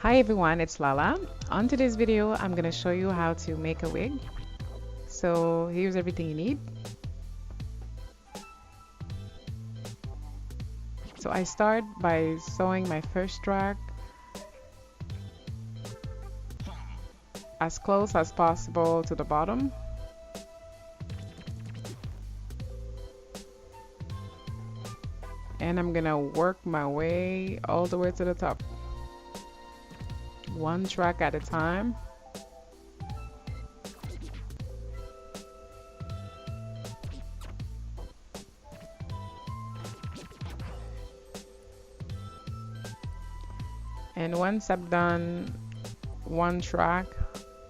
Hi everyone, it's Lala. On today's video, I'm gonna show you how to make a wig. So here's everything you need. So I start by sewing my first strap as close as possible to the bottom. And I'm gonna work my way all the way to the top. One track at a time. And once I've done one track,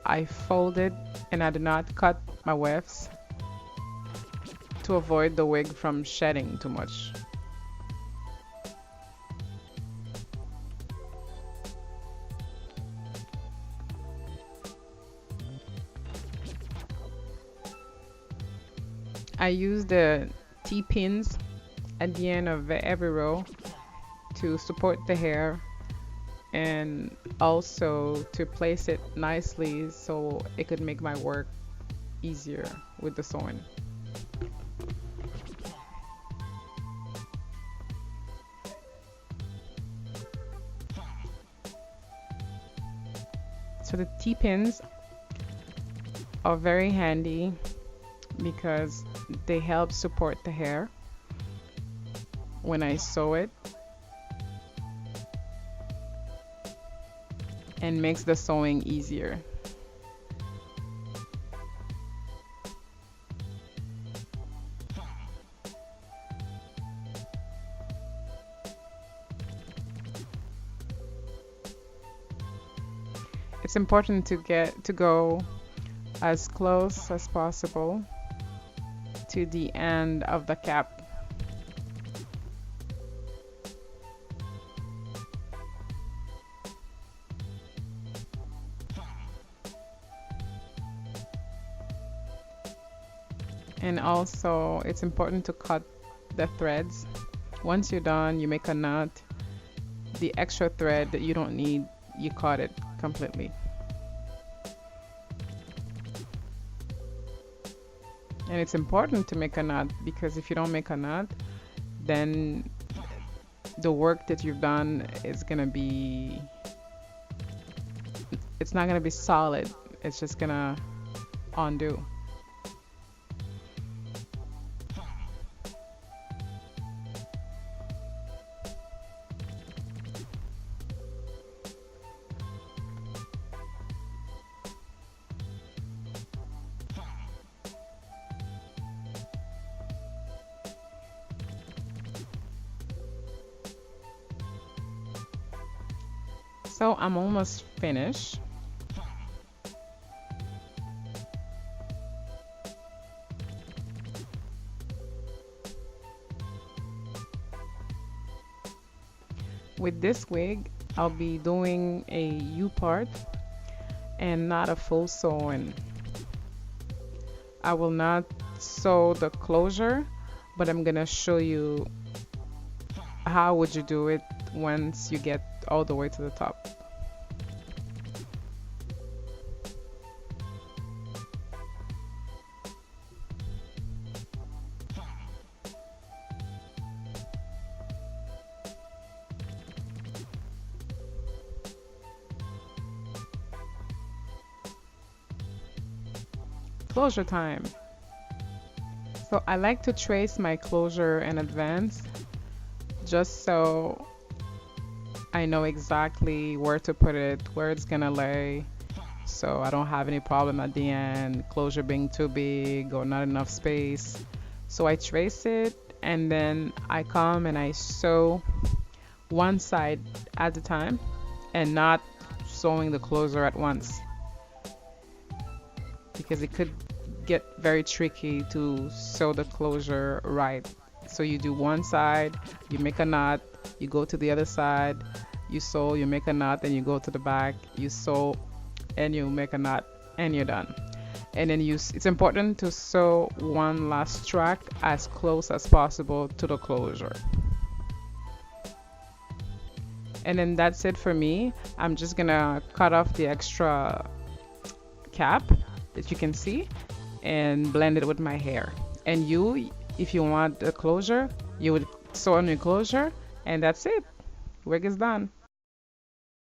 I fold it and I do not cut my wefts to avoid the wig from shedding too much. I use the T-pins at the end of every row to support the hair and also to place it nicely so it could make my work easier with the sewing. So the T-pins are very handy because they help support the hair when I sew it and makes the sewing easier. It's important to go as close as possible to the end of the cap. And also it's important to cut the threads. Once you're done, you make a knot. The extra thread that you don't need, you cut it completely. And it's important to make a knot because if you don't make a knot, then the work that you've done is gonna be, it's not gonna be solid. It's just gonna undo. So I'm almost finished. With this wig, I'll be doing a U part and not a full sewing. I will not sew the closure, but I'm gonna show you how would you do it once you get all the way to the top. Closure time. So I like to trace my closure in advance just so I know exactly where to put it, where it's gonna lay, so I don't have any problem at the end, closure being too big or not enough space. So I trace it and then I come and I sew one side at a time and not sewing the closure at once, because it could get very tricky to sew the closure right. So you do one side, you make a knot, you go to the other side, you sew, you make a knot, then you go to the back, you sew, and you make a knot, and you're done. And then it's important to sew one last track as close as possible to the closure. And then that's it for me. I'm just gonna cut off the extra cap that you can see and blend it with my hair. And you, if you want a closure, you would sew on your closure, and that's it. Wig is done.